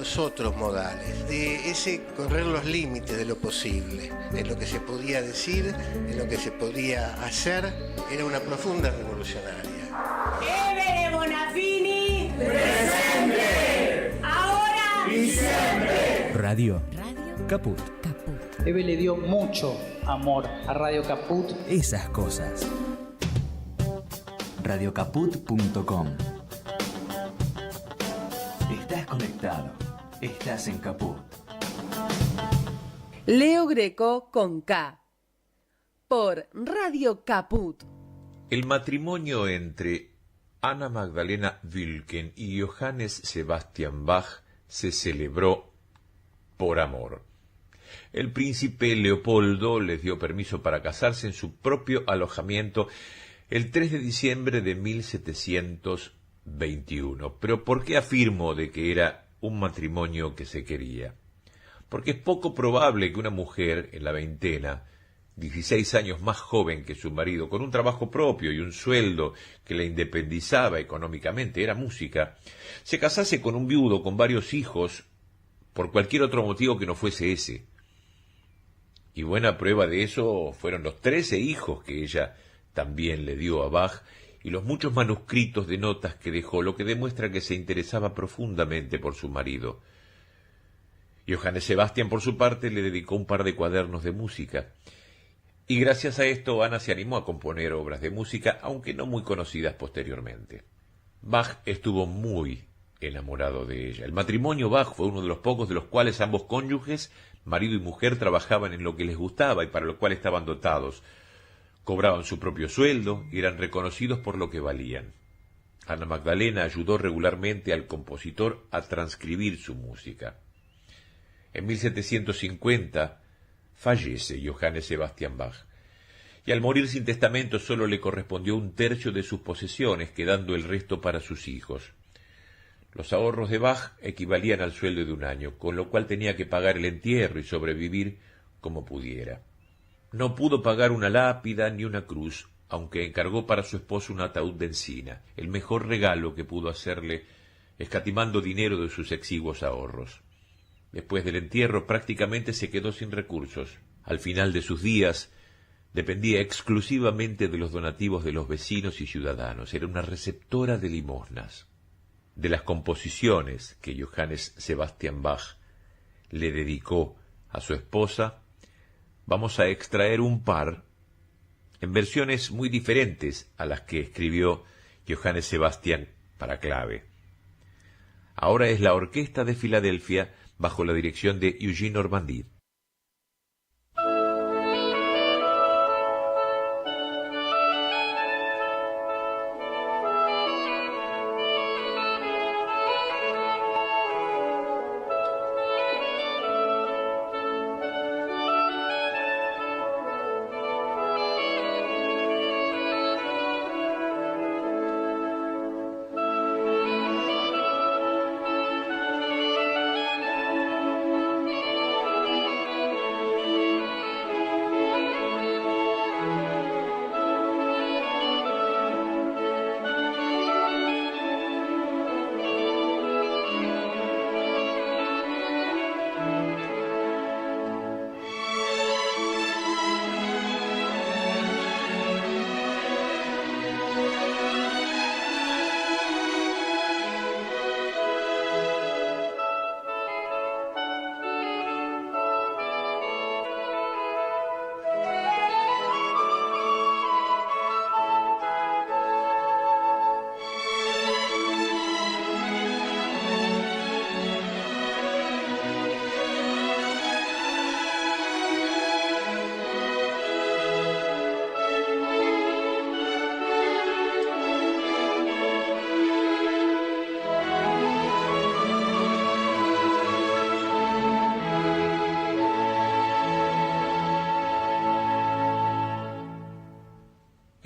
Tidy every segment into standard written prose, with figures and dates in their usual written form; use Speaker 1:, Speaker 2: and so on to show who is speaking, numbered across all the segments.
Speaker 1: los otros modales, de ese correr los límites de lo posible, de lo que se podía decir, de lo que se podía hacer. Era una profunda revolucionaria.
Speaker 2: Evere Bonafini,
Speaker 3: presente,
Speaker 2: ahora
Speaker 3: y siempre.
Speaker 4: Radio Caput.
Speaker 5: Eve le dio mucho amor a Radio Caput.
Speaker 4: Esas cosas.
Speaker 6: Radiocaput.com. Estás conectado. Estás en Caput.
Speaker 7: Leo Greco con K. Por Radio Caput.
Speaker 8: El matrimonio entre Anna Magdalena Wilken y Johannes Sebastian Bach se celebró por amor. El príncipe Leopoldo les dio permiso para casarse en su propio alojamiento el 3 de diciembre de 1721. Pero ¿por qué afirmo de que era un matrimonio que se quería? Porque es poco probable que una mujer en la veintena, 16 años más joven que su marido, con un trabajo propio y un sueldo que la independizaba económicamente, era música, se casase con un viudo con varios hijos por cualquier otro motivo que no fuese ese. Y buena prueba de eso fueron los 13 hijos que ella también le dio a Bach y los muchos manuscritos de notas que dejó, lo que demuestra que se interesaba profundamente por su marido. Johannes Sebastian, por su parte, le dedicó un par de cuadernos de música. Y gracias a esto, Ana se animó a componer obras de música, aunque no muy conocidas posteriormente. Bach estuvo muy enamorado de ella. El matrimonio Bach fue uno de los pocos de los cuales ambos cónyuges, marido y mujer, trabajaban en lo que les gustaba y para lo cual estaban dotados. Cobraban su propio sueldo y eran reconocidos por lo que valían. Ana Magdalena ayudó regularmente al compositor a transcribir su música. En 1750 fallece Johannes Sebastian Bach, y al morir sin testamento solo le correspondió un tercio de sus posesiones, quedando el resto para sus hijos. Los ahorros de Bach equivalían al sueldo de un año, con lo cual tenía que pagar el entierro y sobrevivir como pudiera. No pudo pagar una lápida ni una cruz, aunque encargó para su esposo un ataúd de encina, el mejor regalo que pudo hacerle, escatimando dinero de sus exiguos ahorros. Después del entierro prácticamente se quedó sin recursos. Al final de sus días dependía exclusivamente de los donativos de los vecinos y ciudadanos. Era una receptora de limosnas. De las composiciones que Johannes Sebastian Bach le dedicó a su esposa, vamos a extraer un par en versiones muy diferentes a las que escribió Johannes Sebastian para clave. Ahora es la Orquesta de Filadelfia bajo la dirección de Eugene Ormandy.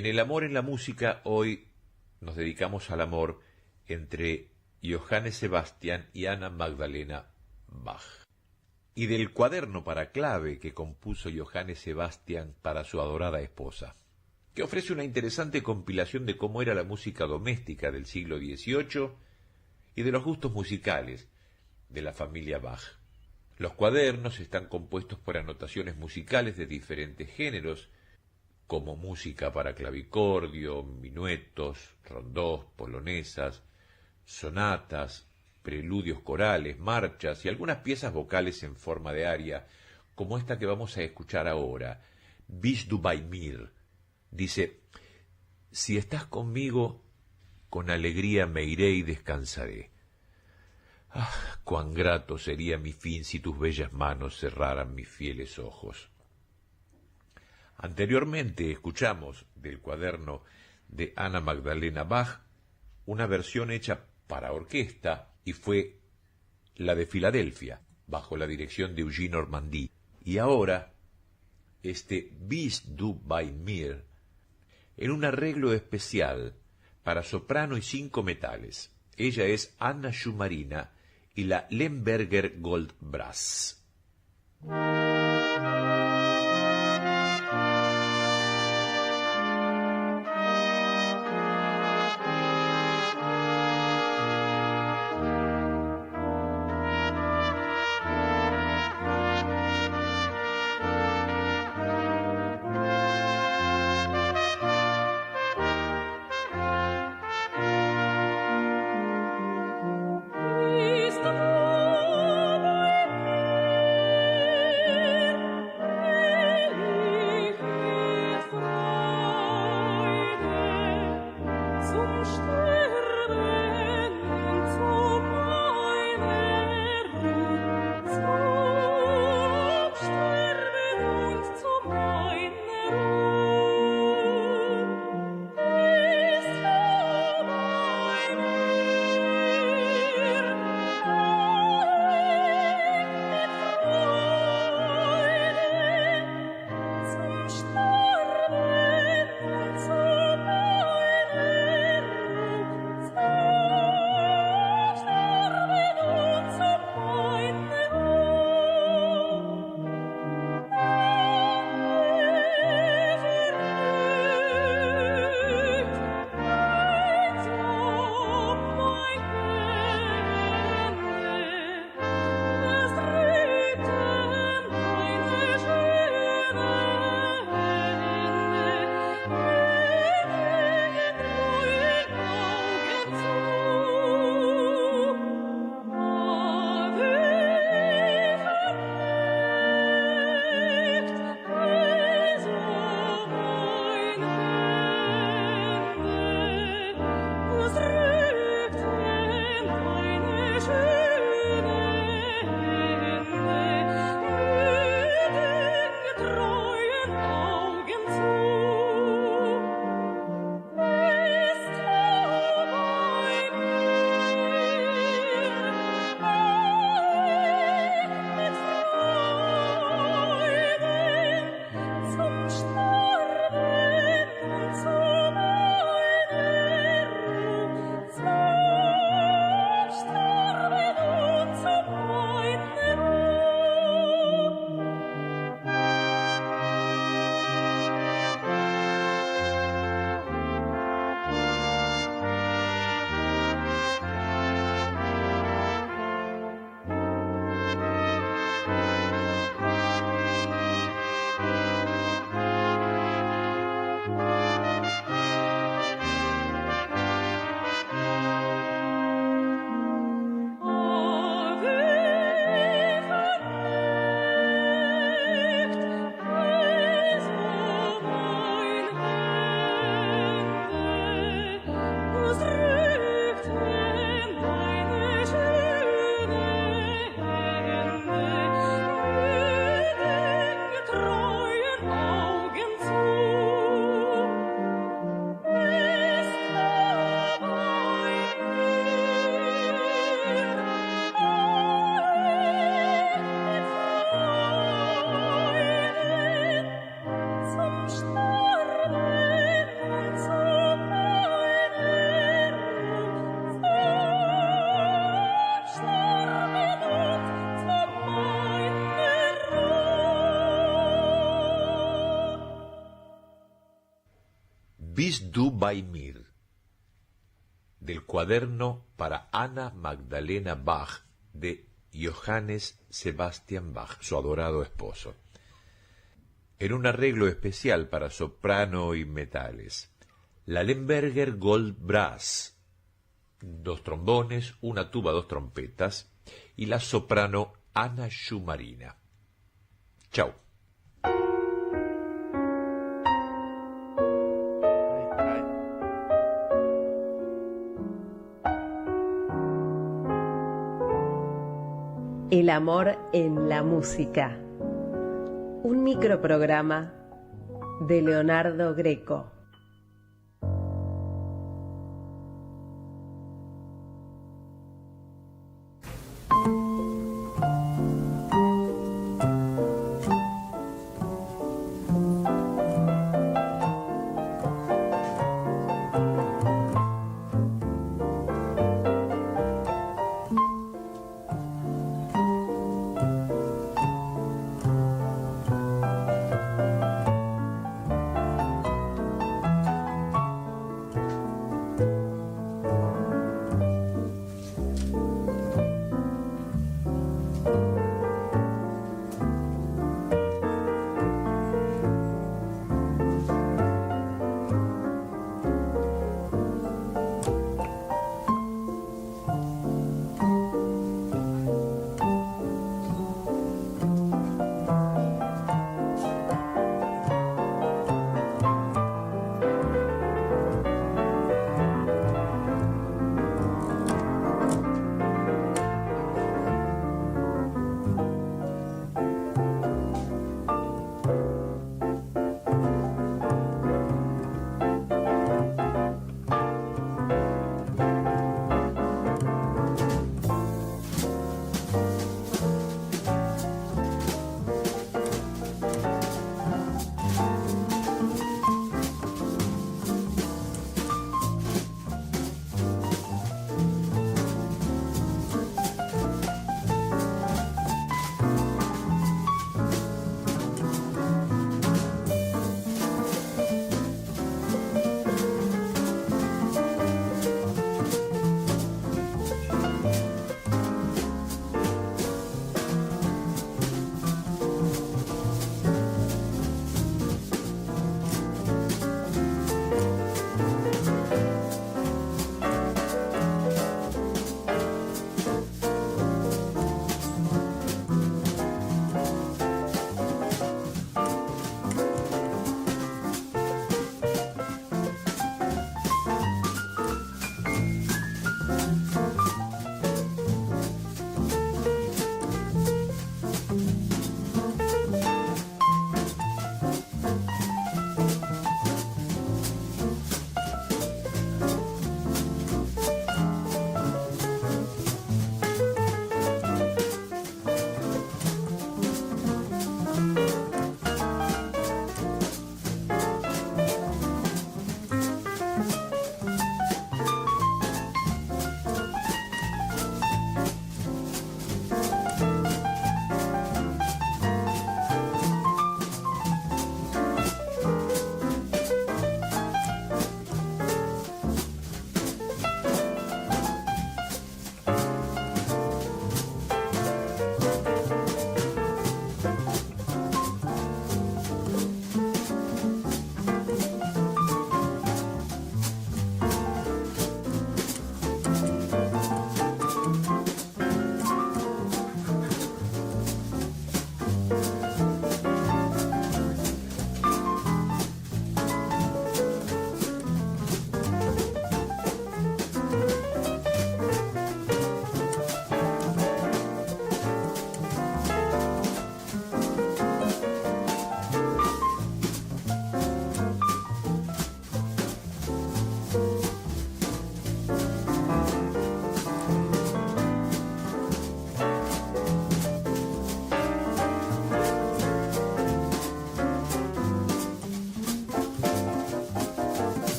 Speaker 8: En el amor en la música, hoy nos dedicamos al amor entre Johannes Sebastian y Anna Magdalena Bach. Y del cuaderno para clave que compuso Johannes Sebastian para su adorada esposa, que ofrece una interesante compilación de cómo era la música doméstica del siglo XVIII y de los gustos musicales, de la familia Bach. Los cuadernos están compuestos por anotaciones musicales de diferentes géneros, como música para clavicordio, minuetos, rondós, polonesas, sonatas, preludios corales, marchas y algunas piezas vocales en forma de aria, como esta que vamos a escuchar ahora, Bist du bei mir. Dice: si estás conmigo, con alegría me iré y descansaré. Ah, cuán grato sería mi fin si tus bellas manos cerraran mis fieles ojos. Anteriormente escuchamos del cuaderno de Anna Magdalena Bach una versión hecha para orquesta y fue la de Filadelfia, bajo la dirección de Eugene Ormandy. Y ahora, este Bist du bei mir, en un arreglo especial para soprano y 5 metales. Ella es Anna Schumarina y la Lemberger Gold Brass. Bist du bei mir, del cuaderno para Anna Magdalena Bach de Johannes Sebastian Bach, su adorado esposo, en un arreglo especial para soprano y metales. La Lemberger Gold Brass, 2 trombones, una tuba, 2 trompetas, y la soprano Anna Schumarina. Chau.
Speaker 7: El amor en la música. Un microprograma de Leonardo Greco.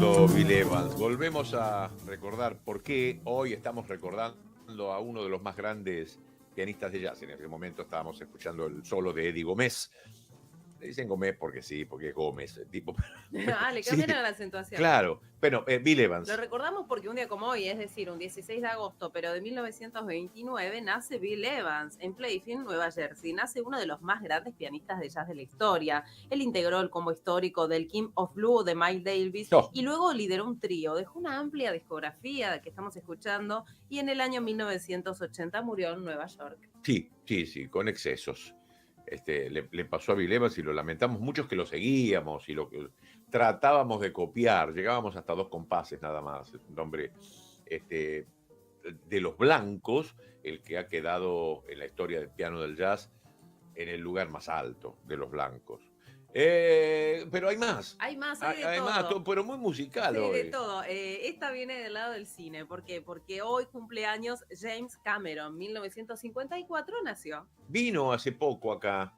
Speaker 8: Leonardo Bill Evans. Volvemos a recordar por qué hoy estamos recordando a uno de los más grandes pianistas de jazz. En ese momento estábamos escuchando el solo de Eddie Gómez. Le dicen Gómez porque sí, porque es Gómez. El tipo.
Speaker 9: Le cambiaron
Speaker 8: Sí,
Speaker 9: la acentuación.
Speaker 8: claro. Bueno, Bill Evans.
Speaker 9: Lo recordamos porque un día como hoy, es decir, un 16 de agosto, pero de 1929, nace Bill Evans en Playfield, Nueva Jersey. Nace uno de los más grandes pianistas de jazz de la historia. Él integró el combo histórico del King of Blue de Miles Davis y luego lideró un trío. Dejó una amplia discografía que estamos escuchando y en el año 1980 murió en Nueva York.
Speaker 8: Sí, con excesos. Le pasó a Bill Evans y lo lamentamos muchos que lo seguíamos y lo que tratábamos de copiar. Llegábamos hasta 2 compases nada más. Es un hombre de los blancos, el que ha quedado en la historia del piano del jazz en el lugar más alto de los blancos. Pero hay más.
Speaker 9: Hay más,
Speaker 8: hay más, pero muy musical
Speaker 9: sí,
Speaker 8: hoy.
Speaker 9: de todo. Esta viene del lado del cine. ¿Por qué? Porque hoy cumple años James Cameron. 1954 nació.
Speaker 8: Vino hace poco acá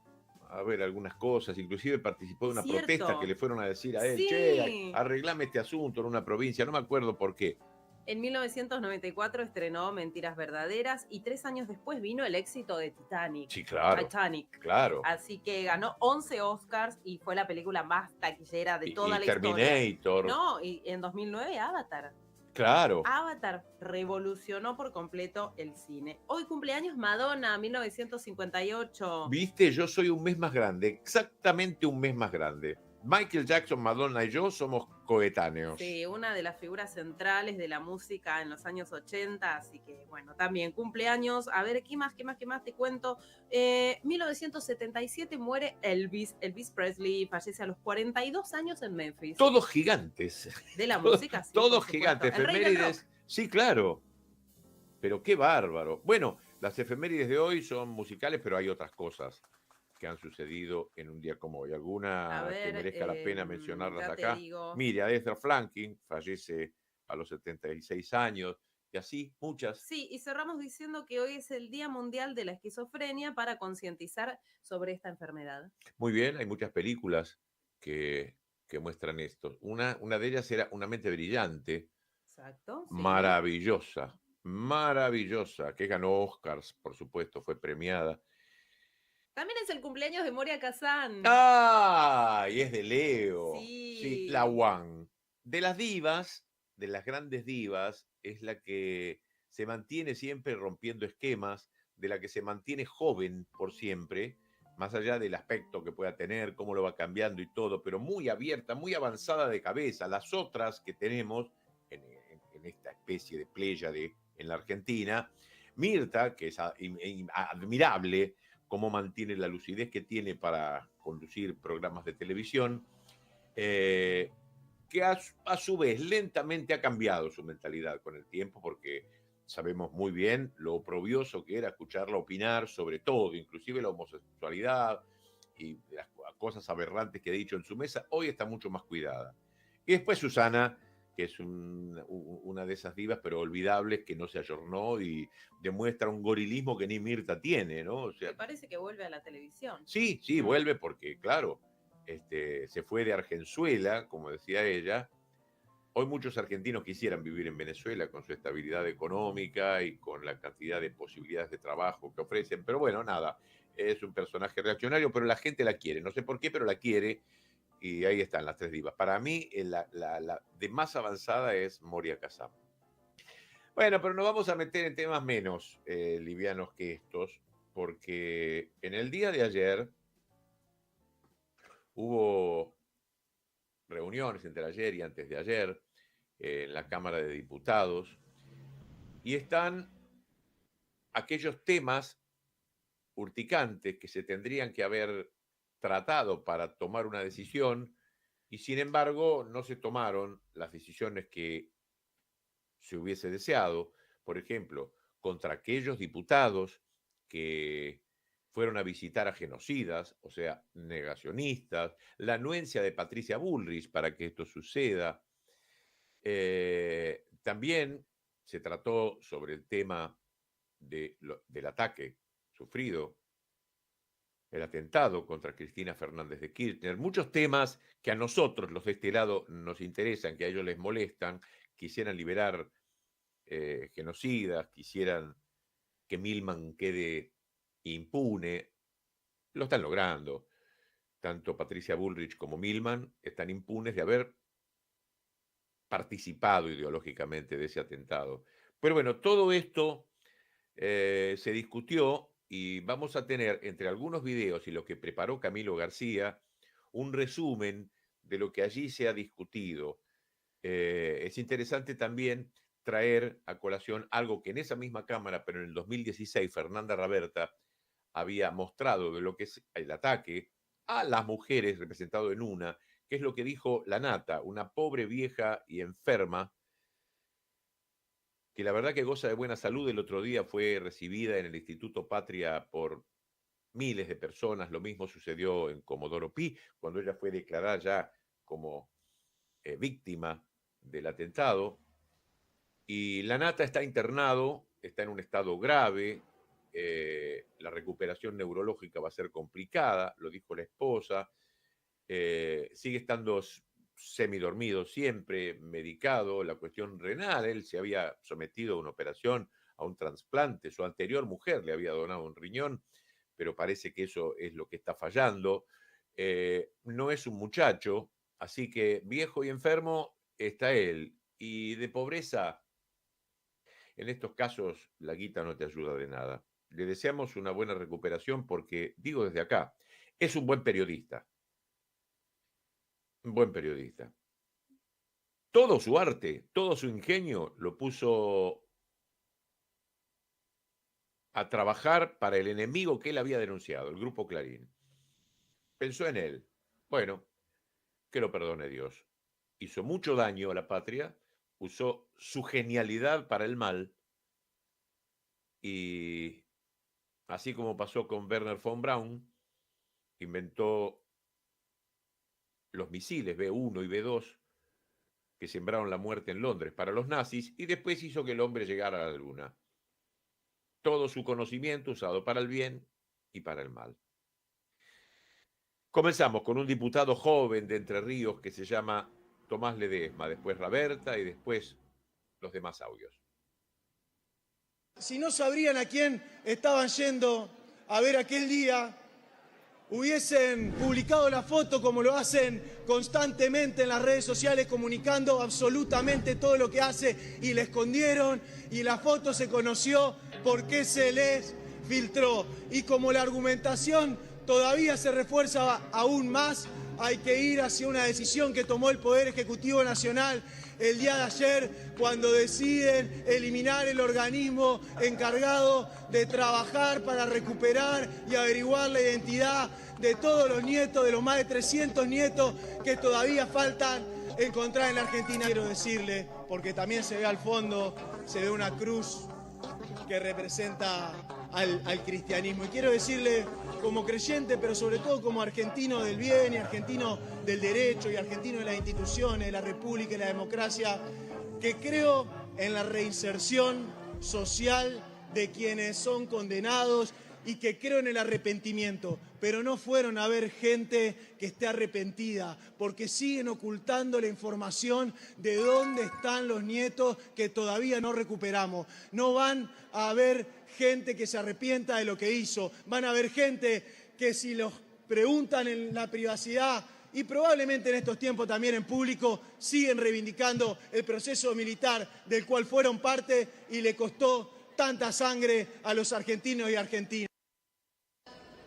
Speaker 8: a ver algunas cosas, inclusive participó de una protesta que le fueron a decir a él,
Speaker 9: sí.
Speaker 8: che, arreglame este asunto en una provincia, no me acuerdo por qué.
Speaker 9: En 1994 estrenó Mentiras Verdaderas y 3 años después vino el éxito de Titanic.
Speaker 8: Sí, claro.
Speaker 9: Titanic.
Speaker 8: Claro.
Speaker 9: Así que ganó 11 Oscars y fue la película más taquillera de toda la
Speaker 8: Terminator.
Speaker 9: historia. No, y en 2009 Avatar.
Speaker 8: Claro.
Speaker 9: Avatar revolucionó por completo el cine. Hoy cumpleaños Madonna, 1958.
Speaker 8: Viste, yo soy un mes más grande, exactamente un mes más grande. Michael Jackson, Madonna y yo somos coetáneos.
Speaker 9: Sí, una de las figuras centrales de la música en los años 80, así que bueno, también cumpleaños. A ver, ¿qué más te cuento? 1977 muere Elvis Presley, fallece a los 42 años en Memphis.
Speaker 8: Todos gigantes.
Speaker 9: De la música, sí.
Speaker 8: Todos gigantes, efemérides. Sí, claro. Pero qué bárbaro. Bueno, las efemérides de hoy son musicales, pero hay otras cosas que han sucedido en un día como hoy. ¿Alguna que merezca la pena mencionarlas acá? Mire, Aretha Franklin fallece a los 76 años, y así muchas.
Speaker 9: Sí, y cerramos diciendo que hoy es el Día Mundial de la Esquizofrenia para concientizar sobre esta enfermedad.
Speaker 8: Muy bien, hay muchas películas que muestran esto. Una de ellas era Una mente brillante.
Speaker 9: Exacto. Sí.
Speaker 8: Maravillosa, que ganó Oscars, por supuesto, fue premiada.
Speaker 9: También es el cumpleaños de Moria Kazan.
Speaker 8: ¡Ah! Y es de Leo.
Speaker 9: Sí.
Speaker 8: La One. De las divas, de las grandes divas, es la que se mantiene siempre rompiendo esquemas, de la que se mantiene joven por siempre, más allá del aspecto que pueda tener, cómo lo va cambiando y todo, pero muy abierta, muy avanzada de cabeza. Las otras que tenemos en esta especie de pléyade en la Argentina, Mirta, que es admirable, cómo mantiene la lucidez que tiene para conducir programas de televisión, que a su vez lentamente ha cambiado su mentalidad con el tiempo, porque sabemos muy bien lo oprobioso que era escucharla opinar sobre todo, inclusive la homosexualidad y las cosas aberrantes que ha dicho en su mesa. Hoy está mucho más cuidada. Y después Susana, que es una de esas divas, pero olvidables, que no se ayornó y demuestra un gorilismo que ni Mirta tiene, ¿no? O sea,
Speaker 9: me parece que vuelve a la televisión.
Speaker 8: Sí, vuelve porque, claro, se fue de Argenzuela, como decía ella. Hoy muchos argentinos quisieran vivir en Venezuela con su estabilidad económica y con la cantidad de posibilidades de trabajo que ofrecen, pero bueno, nada, es un personaje reaccionario, pero la gente la quiere, no sé por qué, pero la quiere. Y ahí están las 3 divas. Para mí, la de más avanzada es Moria Kazan. Bueno, pero nos vamos a meter en temas menos livianos que estos, porque en el día de ayer hubo reuniones entre ayer y antes de ayer en la Cámara de Diputados, y están aquellos temas urticantes que se tendrían que haber tratado para tomar una decisión, y sin embargo no se tomaron las decisiones que se hubiese deseado. Por ejemplo, contra aquellos diputados que fueron a visitar a genocidas, o sea, negacionistas, la anuencia de Patricia Bullrich para que esto suceda. También se trató sobre el tema del ataque sufrido el atentado contra Cristina Fernández de Kirchner, muchos temas que a nosotros, los de este lado, nos interesan, que a ellos les molestan, quisieran liberar genocidas, quisieran que Milman quede impune, lo están logrando. Tanto Patricia Bullrich como Milman están impunes de haber participado ideológicamente de ese atentado. Pero bueno, todo esto se discutió y vamos a tener entre algunos videos y lo que preparó Camilo García un resumen de lo que allí se ha discutido. Es interesante también traer a colación algo que en esa misma Cámara, pero en el 2016, Fernanda Raberta había mostrado de lo que es el ataque a las mujeres representado en una, que es lo que dijo la Nata, una pobre vieja y enferma, que la verdad que goza de buena salud. El otro día fue recibida en el Instituto Patria por miles de personas. Lo mismo sucedió en Comodoro Pi, cuando ella fue declarada ya como víctima del atentado. Y la Nata está internado, está en un estado grave, la recuperación neurológica va a ser complicada, lo dijo la esposa, sigue estando semidormido siempre, medicado, la cuestión renal, él se había sometido a una operación, a un trasplante, su anterior mujer le había donado un riñón, pero parece que eso es lo que está fallando. No es un muchacho, así que viejo y enfermo está él, y de pobreza, en estos casos la guita no te ayuda de nada. Le deseamos una buena recuperación porque, digo desde acá, es un buen periodista. Un buen periodista. Todo su arte, todo su ingenio lo puso a trabajar para el enemigo que él había denunciado, el Grupo Clarín. Pensó en él. Bueno, que lo perdone Dios. Hizo mucho daño a la patria, usó su genialidad para el mal y, así como pasó con Werner von Braun, inventó los misiles B1 y B2 que sembraron la muerte en Londres para los nazis y después hizo que el hombre llegara a la luna. Todo su conocimiento usado para el bien y para el mal. Comenzamos con un diputado joven de Entre Ríos que se llama Tomás Ledesma, después Raberta y después los demás audios.
Speaker 10: Si no sabrían a quién estaban yendo a ver aquel día, hubiesen publicado la foto como lo hacen constantemente en las redes sociales, comunicando absolutamente todo lo que hace, y la escondieron y la foto se conoció porque se les filtró. Y como la argumentación todavía se refuerza aún más, hay que ir hacia una decisión que tomó el Poder Ejecutivo Nacional el día de ayer, cuando deciden eliminar el organismo encargado de trabajar para recuperar y averiguar la identidad de todos los nietos, de los más de 300 nietos que todavía faltan encontrar en la Argentina. Quiero decirle, porque también se ve al fondo, se ve una cruz que representa al cristianismo. Y quiero decirle, como creyente, pero sobre todo como argentino del bien y argentino del derecho y argentino de las instituciones, de la República y la democracia, que creo en la reinserción social de quienes son condenados y que creo en el arrepentimiento, pero no fueron a ver gente que esté arrepentida, porque siguen ocultando la información de dónde están los nietos que todavía no recuperamos. No van a ver gente que se arrepienta de lo que hizo, van a ver gente que, si los preguntan en la privacidad y probablemente en estos tiempos también en público, siguen reivindicando el proceso militar del cual fueron parte y le costó tanta sangre a los argentinos y argentinas.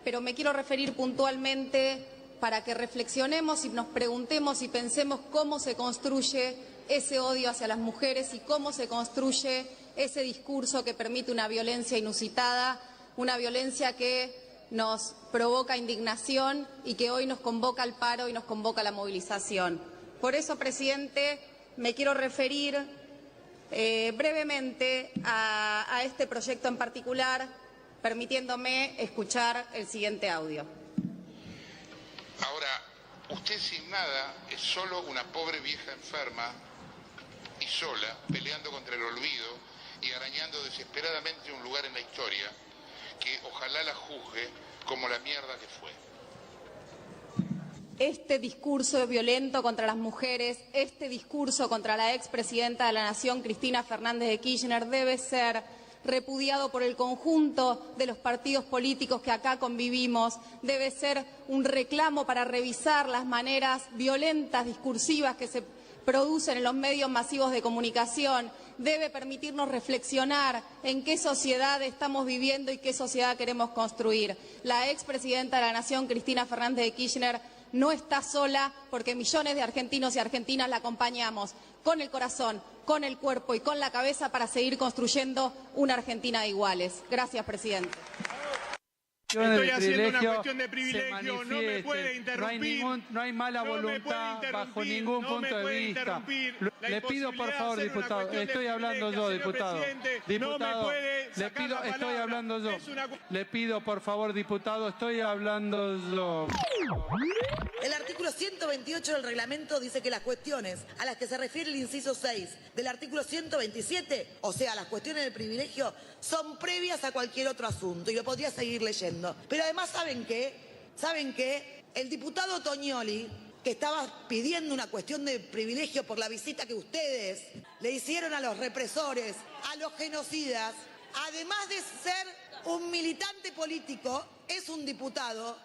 Speaker 11: Pero me quiero referir puntualmente para que reflexionemos y nos preguntemos y pensemos cómo se construye ese odio hacia las mujeres y cómo se construye ese discurso que permite una violencia inusitada, una violencia que nos provoca indignación y que hoy nos convoca al paro y nos convoca a la movilización. Por eso, presidente, me quiero referir brevemente a este proyecto en particular, permitiéndome escuchar el siguiente audio.
Speaker 12: Ahora, usted sin nada es solo una pobre vieja enferma y sola, peleando contra el olvido y arañando desesperadamente un lugar en la historia que ojalá la juzgue como la mierda que fue.
Speaker 11: Este discurso violento contra las mujeres, este discurso contra la expresidenta de la Nación, Cristina Fernández de Kirchner, debe ser repudiado por el conjunto de los partidos políticos que acá convivimos, debe ser un reclamo para revisar las maneras violentas, discursivas que se producen en los medios masivos de comunicación, debe permitirnos reflexionar en qué sociedad estamos viviendo y qué sociedad queremos construir. La expresidenta de la Nación, Cristina Fernández de Kirchner, no está sola porque millones de argentinos y argentinas la acompañamos con el corazón, con el cuerpo y con la cabeza para seguir construyendo una Argentina de iguales. Gracias, presidente.
Speaker 13: Estoy haciendo una cuestión de privilegio, no me puede interrumpir.
Speaker 14: No hay mala voluntad bajo ningún punto de vista. Le pido por favor, diputado, estoy hablando yo, diputado. Diputado, le pido, estoy hablando yo. Le pido por favor, diputado, estoy hablando yo.
Speaker 15: El artículo 128 del reglamento dice que las cuestiones a las que se refiere el inciso 6 del artículo 127, o sea, las cuestiones del privilegio, son previas a cualquier otro asunto. Y lo podría seguir leyendo. Pero además, ¿saben qué? ¿Saben qué? El diputado Tognoli, que estaba pidiendo una cuestión de privilegio por la visita que ustedes le hicieron a los represores, a los genocidas, además de ser un militante político, es un diputado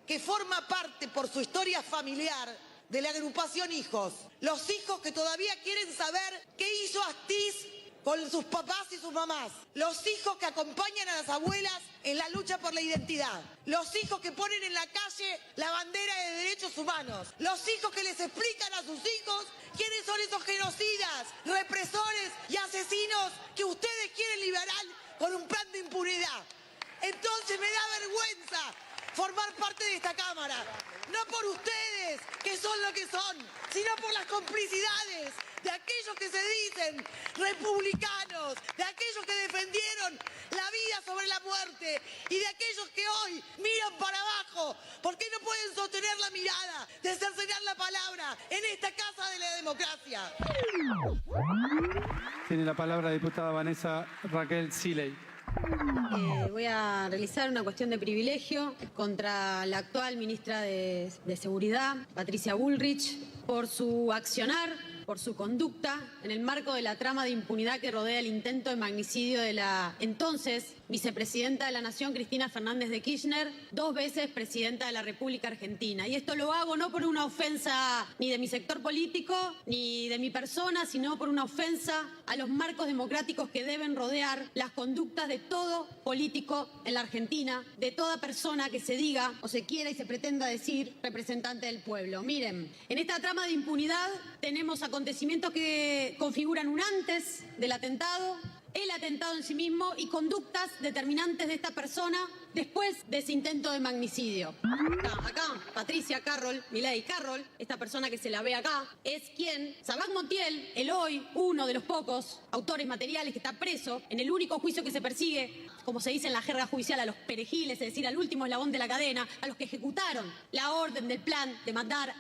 Speaker 15: que forma parte por su historia familiar de la agrupación Hijos. Los hijos que todavía quieren saber qué hizo Astiz con sus papás y sus mamás. Los hijos que acompañan a las abuelas en la lucha por la identidad. Los hijos que ponen en la calle la bandera de derechos humanos. Los hijos que les explican a sus hijos quiénes son esos genocidas, represores y asesinos que ustedes quieren liberar con un plan de impunidad. Entonces me da vergüenza formar parte de esta Cámara, no por ustedes, que son lo que son, sino por las complicidades de aquellos que se dicen republicanos, de aquellos que defendieron la vida sobre la muerte y de aquellos que hoy miran para abajo. ¿Por qué no pueden sostener la mirada, de cercenar la palabra en esta casa de la democracia?
Speaker 14: Tiene la palabra la diputada Vanessa Raquel Siley.
Speaker 16: Voy a realizar una cuestión de privilegio contra la actual ministra de Seguridad, Patricia Bullrich, por su accionar, por su conducta en el marco de la trama de impunidad que rodea el intento de magnicidio de la entonces vicepresidenta de la Nación, Cristina Fernández de Kirchner, 2 veces presidenta de la República Argentina. Y esto lo hago no por una ofensa ni de mi sector político ni de mi persona, sino por una ofensa a los marcos democráticos que deben rodear las conductas de todo político en la Argentina, de toda persona que se diga o se quiera y se pretenda decir representante del pueblo. Miren, en esta trama de impunidad tenemos acontecimientos que configuran un antes del atentado, el atentado en sí mismo y conductas determinantes de esta persona después de ese intento de magnicidio. Acá, Patricia Carroll, Milei Carroll, esta persona que se la ve acá, es quien, Sabac Montiel, el hoy uno de los pocos autores materiales que está preso en el único juicio que se persigue, como se dice en la jerga judicial, a los perejiles, es decir, al último eslabón de la cadena, a los que ejecutaron la orden del plan de matar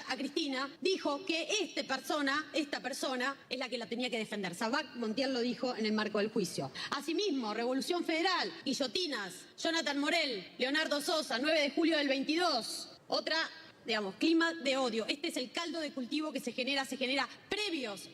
Speaker 16: a Cristina, dijo que esta persona es la que la tenía que defender. Sabac Montiel lo dijo en el marco del juicio. Asimismo, Revolución Federal, guillotinas, Jonathan Morel, Leonardo Sosa, 9 de julio del 22. Otra, digamos, clima de odio. Este es el caldo de cultivo que se genera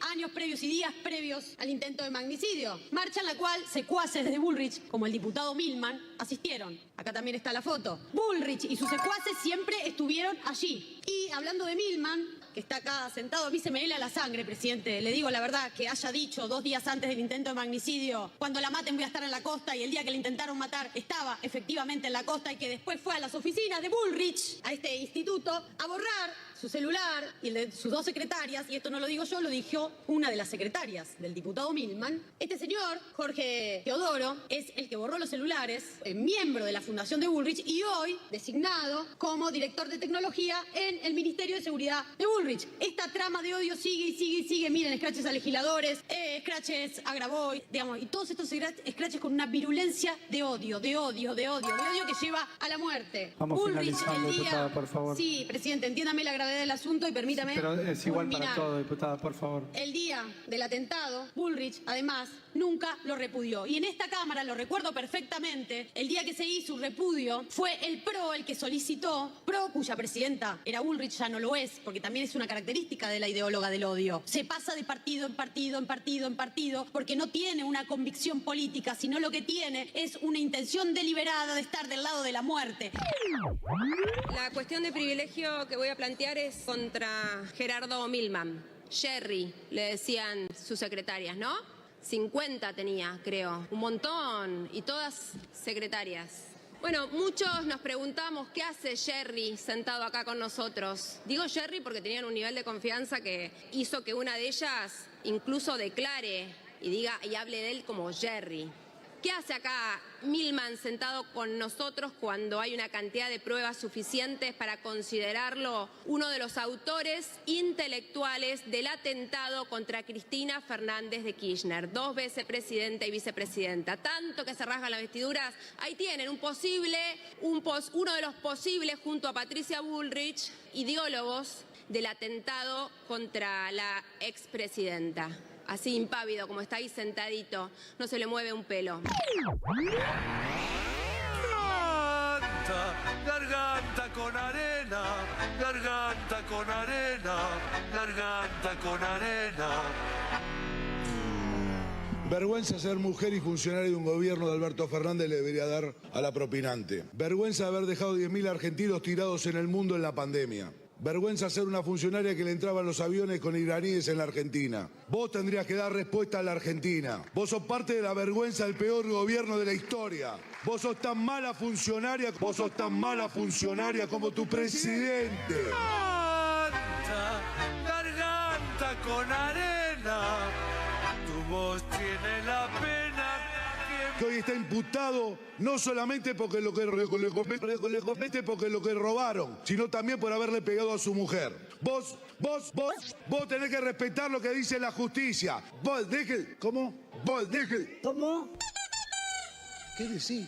Speaker 16: años previos y días previos al intento de magnicidio. Marcha en la cual secuaces de Bullrich, como el diputado Milman, asistieron. Acá también está la foto. Bullrich y sus secuaces siempre estuvieron allí. Y hablando de Milman, que está acá sentado, a mí se me hela la sangre, presidente. Le digo la verdad, que haya dicho 2 días antes del intento de magnicidio, cuando la maten voy a estar en la costa, y el día que la intentaron matar estaba efectivamente en la costa, y que después fue a las oficinas de Bullrich, a este instituto, a borrar su celular y el de sus 2 secretarias, y esto no lo digo yo, lo dijo una de las secretarias del diputado Milman. Este señor, Jorge Teodoro, es el que borró los celulares, miembro de la Fundación de Bullrich y hoy designado como director de tecnología en el Ministerio de Seguridad de Bullrich. Esta trama de odio sigue y sigue y sigue. Miren, escraches a legisladores, escraches a Grabois, digamos, y todos estos escraches con una virulencia de odio que lleva a la muerte.
Speaker 14: Vamos
Speaker 16: Bullrich,
Speaker 14: finalizando, diputada, por favor.
Speaker 16: Sí, presidente, entiéndame la gravedad del asunto y permítame.
Speaker 14: Pero es igual
Speaker 16: culminar.
Speaker 14: para todo, diputada, por favor.
Speaker 16: El día del atentado, Bullrich, además, nunca lo repudió. Y en esta Cámara, lo recuerdo perfectamente, el día que se hizo un repudio, fue el PRO el que solicitó, PRO cuya presidenta era Bullrich, ya no lo es, porque también es una característica de la ideóloga del odio. Se pasa de partido en partido, en partido, en partido, porque no tiene una convicción política, sino lo que tiene es una intención deliberada de estar del lado de la muerte.
Speaker 17: La cuestión de privilegio que voy a plantear es contra Gerardo Milman. Jerry, le decían sus secretarias, ¿no? 50 tenía, creo. Un montón. Y todas secretarias. Bueno, muchos nos preguntamos qué hace Jerry sentado acá con nosotros. Digo Jerry porque tenían un nivel de confianza que hizo que una de ellas incluso declare y diga y hable de él como Jerry. ¿Qué hace acá Milman sentado con nosotros cuando hay una cantidad de pruebas suficientes para considerarlo uno de los autores intelectuales del atentado contra Cristina Fernández de Kirchner, 2 veces presidenta y vicepresidenta? Tanto que se rasgan las vestiduras, ahí tienen uno de los posibles, junto a Patricia Bullrich, ideólogos del atentado contra la expresidenta. Así impávido, como está ahí sentadito, no se le mueve un pelo.
Speaker 3: Garganta con arena, garganta con arena, garganta con arena.
Speaker 18: Vergüenza ser mujer y funcionario de un gobierno de Alberto Fernández le debería dar a la propinante. Vergüenza haber dejado 10.000 argentinos tirados en el mundo en la pandemia. Vergüenza ser una funcionaria que le entraban los aviones con iraníes en la Argentina. Vos tendrías que dar respuesta a la Argentina. Vos sos parte de la vergüenza del peor gobierno de la historia. Vos sos tan mala funcionaria como tu presidente.
Speaker 3: Garganta con arena, tu voz tiene la pena.
Speaker 18: Que hoy está imputado no solamente porque lo que robaron, sino también por haberle pegado a su mujer. Vos tenés que respetar lo que dice la justicia. ¿Cómo? ¿Qué decís?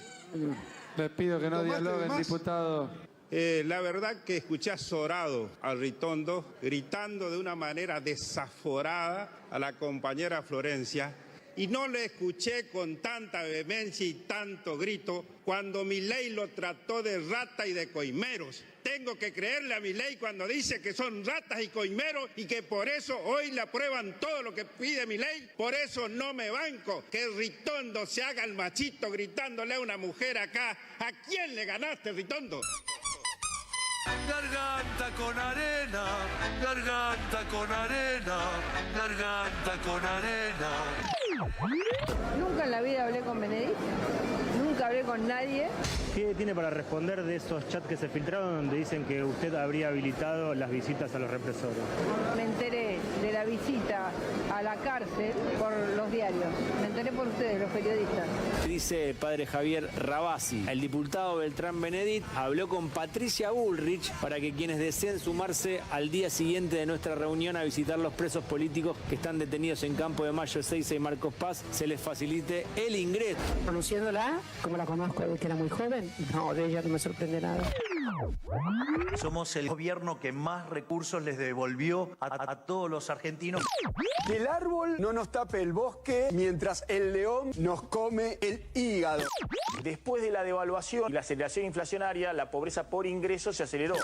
Speaker 13: Les pido que no dialoguen, diputado.
Speaker 19: La verdad que escuché azorado al Ritondo gritando de una manera desaforada a la compañera Florencia. Y no le escuché con tanta vehemencia y tanto grito cuando Milei lo trató de rata y de coimeros. Tengo que creerle a Milei cuando dice que son ratas y coimeros y que por eso hoy le aprueban todo lo que pide Milei. Por eso no me banco que el Ritondo se haga el machito gritándole a una mujer acá. ¿A quién le ganaste, Ritondo?
Speaker 3: Garganta con arena, garganta con arena, garganta con arena.
Speaker 20: Nunca en la vida hablé con Benedicto, nunca hablé con nadie.
Speaker 21: ¿Qué tiene para responder de esos chats que se filtraron donde dicen que usted habría habilitado las visitas a los represores?
Speaker 20: Me enteré de la visita a la cárcel por los diarios. Me enteré por ustedes, los periodistas.
Speaker 22: Dice el padre Javier Rabasi. El diputado Beltrán Benedit habló con Patricia Bullrich para que quienes deseen sumarse al día siguiente de nuestra reunión a visitar los presos políticos que están detenidos en Campo de Mayo 6 y Marcos Paz, se les facilite el ingreso.
Speaker 23: Conociéndola, como la conozco desde que era muy joven, no, de ella no me sorprende nada.
Speaker 24: Somos el gobierno que más recursos les devolvió a todos los argentinos.
Speaker 25: Que el árbol no nos tape el bosque mientras el león nos come el hígado.
Speaker 26: Después de la devaluación y la aceleración inflacionaria, la pobreza por ingreso se aceleró.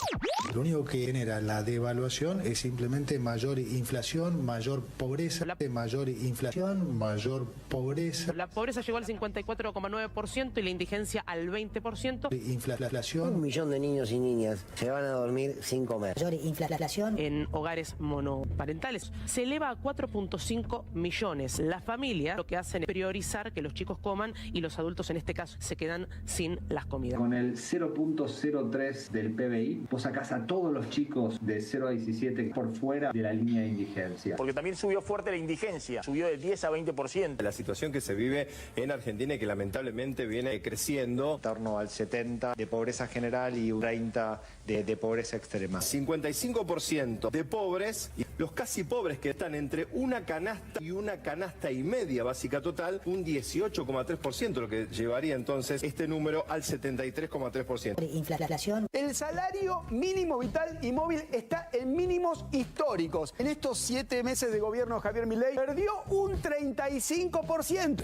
Speaker 27: Lo único que genera la devaluación es simplemente mayor inflación, mayor pobreza, mayor inflación, mayor pobreza.
Speaker 28: La pobreza llegó al 54,9% y la indigencia al 20%.
Speaker 27: Inflación.
Speaker 29: 1 millón de niños y niñas se van a dormir sin comer.
Speaker 28: Mayor inflación en hogares monoparentales se eleva a 4,5 millones. Las familias lo que hacen es priorizar que los chicos coman y los adultos en este caso se quedan sin las comidas.
Speaker 30: Con el 0,03 del PBI, vos sacás a todos los chicos de 0 a 17 por fuera de la línea de indigencia.
Speaker 26: Porque también subió fuerte la indigencia, subió de 10 a 20%.
Speaker 31: La situación que se vive en Argentina y que lamentablemente viene creciendo.
Speaker 32: En torno al 70 de pobreza general y un 30 de pobreza extrema.
Speaker 31: 55% de pobres Los casi pobres que están entre una canasta y una canasta y media básica total, un 18,3%, lo que llevaría entonces este número al 73,3%.
Speaker 25: Inflación. El salario mínimo vital y móvil está en mínimos históricos. En estos 7 meses de gobierno de Javier Milei perdió un 35%.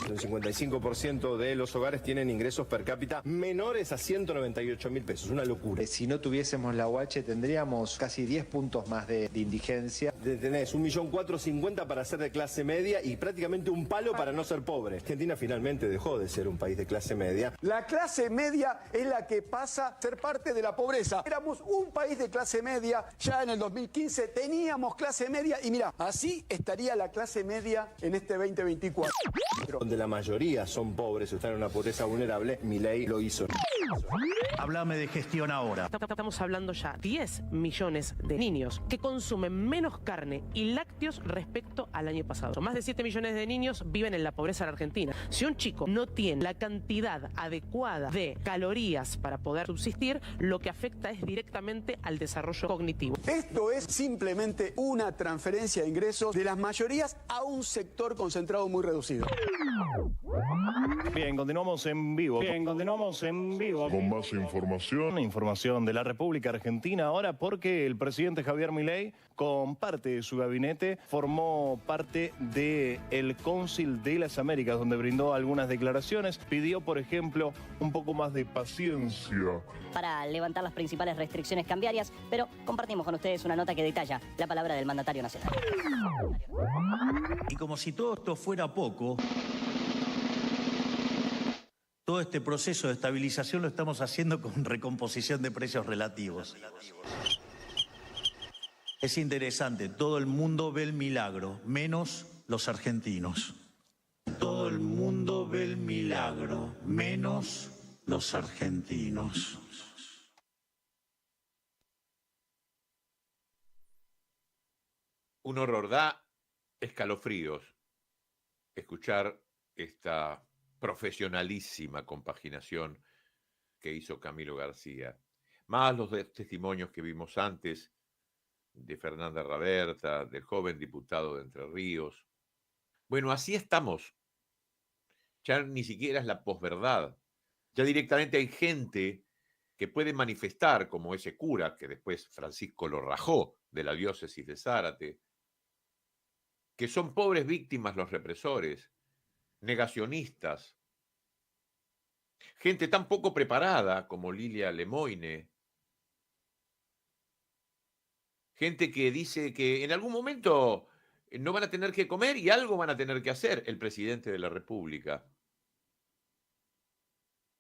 Speaker 31: El 55% de los hogares tienen ingresos per cápita menores a 198.000 pesos, una locura.
Speaker 32: Si no tuviésemos la UH tendríamos casi 10 puntos más de indigencia.
Speaker 31: Tenés 1.450.000 para ser de clase media y prácticamente un palo para no ser pobre. Argentina finalmente dejó de ser un país de clase media.
Speaker 25: La clase media es la que pasa a ser parte de la pobreza. Éramos un país de clase media, ya en el 2015 teníamos clase media y mira, así estaría la clase media en este 2024.
Speaker 31: Donde la mayoría son pobres o están en una pobreza vulnerable, Milei lo hizo.
Speaker 24: Háblame de gestión ahora.
Speaker 28: Estamos hablando ya 10 millones de niños que consumen menos carne y lácteos respecto al año pasado. Más de 7 millones de niños viven en la pobreza en Argentina. Si un chico no tiene la cantidad adecuada de calorías para poder subsistir, lo que afecta es directamente al desarrollo cognitivo.
Speaker 25: Esto es simplemente una transferencia de ingresos de las mayorías a un sector concentrado muy reducido.
Speaker 21: Bien, continuamos en vivo. Con más información. Información de la República Argentina ahora porque el presidente Javier Milei, con parte de su gabinete, formó parte del Cóncil de las Américas, donde brindó algunas declaraciones. Pidió, por ejemplo, un poco más de paciencia
Speaker 1: para levantar las principales restricciones cambiarias, pero compartimos con ustedes una nota que detalla la palabra del mandatario nacional.
Speaker 24: Y como si todo esto fuera poco, todo este proceso de estabilización lo estamos haciendo con recomposición de precios relativos. Es interesante, todo el mundo ve el milagro, menos los argentinos. Todo el mundo ve el milagro, menos los argentinos.
Speaker 2: Un horror, da escalofríos escuchar esta profesionalísima compaginación que hizo Camilo García, más los testimonios que vimos antes de Fernanda Raberta, del joven diputado de Entre Ríos. Bueno, así estamos. Ya ni siquiera es la posverdad. Ya directamente hay gente que puede manifestar, como ese cura que después Francisco lo rajó de la diócesis de Zárate, que son pobres víctimas los represores, negacionistas, gente tan poco preparada como Lilia Lemoine, gente que dice que en algún momento no van a tener que comer y algo van a tener que hacer el presidente de la República,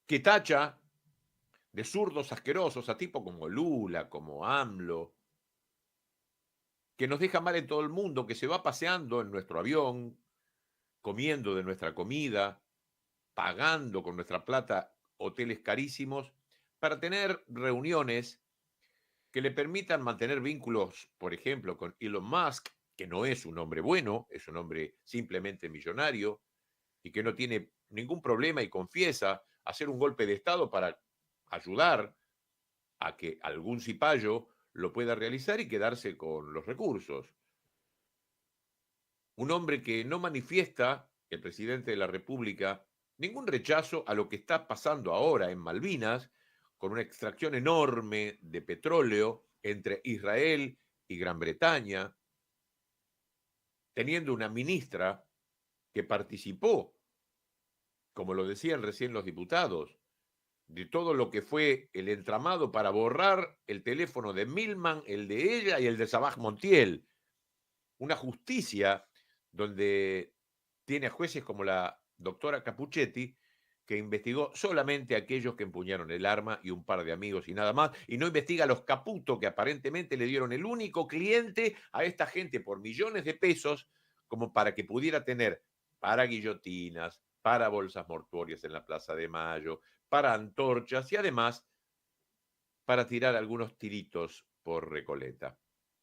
Speaker 2: que tacha de zurdos asquerosos a tipos como Lula, como AMLO, que nos deja mal en todo el mundo, que se va paseando en nuestro avión, comiendo de nuestra comida, pagando con nuestra plata hoteles carísimos para tener reuniones que le permitan mantener vínculos, por ejemplo, con Elon Musk, que no es un hombre bueno, es un hombre simplemente millonario y que no tiene ningún problema y confiesa hacer un golpe de Estado para ayudar a que algún cipayo lo pueda realizar y quedarse con los recursos. Un hombre que no manifiesta, el presidente de la República, ningún rechazo a lo que está pasando ahora en Malvinas, con una extracción enorme de petróleo entre Israel y Gran Bretaña, teniendo una ministra que participó, como lo decían recién los diputados, de todo lo que fue el entramado para borrar el teléfono de Milman, el de ella y el de Sabaj Montiel. Una justicia donde tiene a jueces como la doctora Capuchetti, que investigó solamente a aquellos que empuñaron el arma y un par de amigos y nada más, y no investiga a los Caputo, que aparentemente le dieron el único cliente a esta gente por millones de pesos, como para que pudiera tener para guillotinas, para bolsas mortuorias en la Plaza de Mayo, para antorchas y además para tirar algunos tiritos por Recoleta.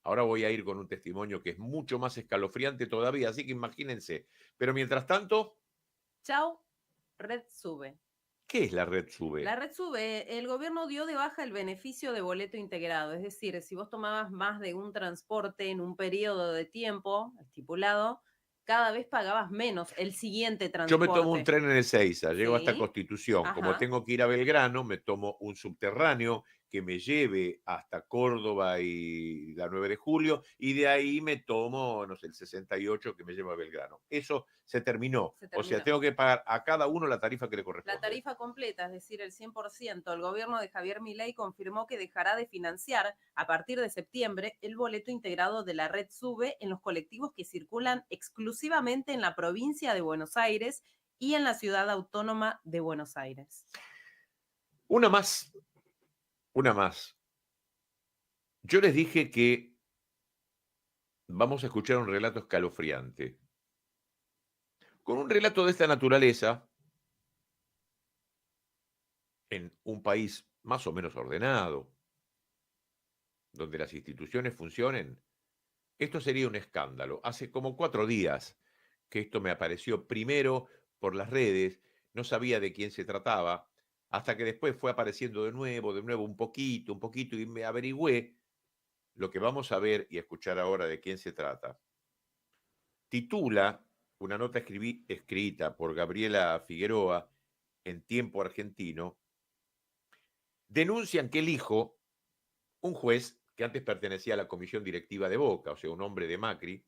Speaker 2: Ahora voy a ir con un testimonio que es mucho más escalofriante todavía, así que imagínense. Pero mientras tanto...
Speaker 4: Chau, red sube.
Speaker 2: ¿Qué es la red SUBE?
Speaker 4: La red SUBE, el gobierno dio de baja el beneficio de boleto integrado, es decir, si vos tomabas más de un transporte en un periodo de tiempo estipulado, cada vez pagabas menos el siguiente
Speaker 2: Yo
Speaker 4: transporte.
Speaker 2: me tomo un tren en Ezeiza, llego hasta
Speaker 4: Sí.
Speaker 2: Constitución. Como
Speaker 4: Ajá.
Speaker 2: tengo que ir a Belgrano, me tomo un subterráneo que me lleve hasta Córdoba y la 9 de julio, y de ahí me tomo, no sé, el 68 que me lleva a Belgrano. Eso se terminó.
Speaker 4: Se
Speaker 2: O sea,
Speaker 4: terminó.
Speaker 2: tengo que pagar a cada uno la tarifa que le
Speaker 4: La
Speaker 2: corresponde.
Speaker 4: tarifa completa, es decir, el 100%. El gobierno de Javier Milei confirmó que dejará de financiar a partir de septiembre el boleto integrado de la red SUBE en los colectivos que circulan exclusivamente en la provincia de Buenos Aires y en la ciudad autónoma de Buenos Aires.
Speaker 2: Una más. Yo les dije que vamos a escuchar un relato escalofriante. Con un relato de esta naturaleza, en un país más o menos ordenado, donde las instituciones funcionen, esto sería un escándalo. Hace como 4 días que esto me apareció primero por las redes, no sabía de quién se trataba, hasta que después fue apareciendo de nuevo, un poquito, y me averigüé lo que vamos a ver y escuchar ahora de quién se trata. Titula una nota escrita por Gabriela Figueroa en Tiempo Argentino. Denuncian que el hijo, un juez que antes pertenecía a la comisión directiva de Boca, o sea, un hombre de Macri,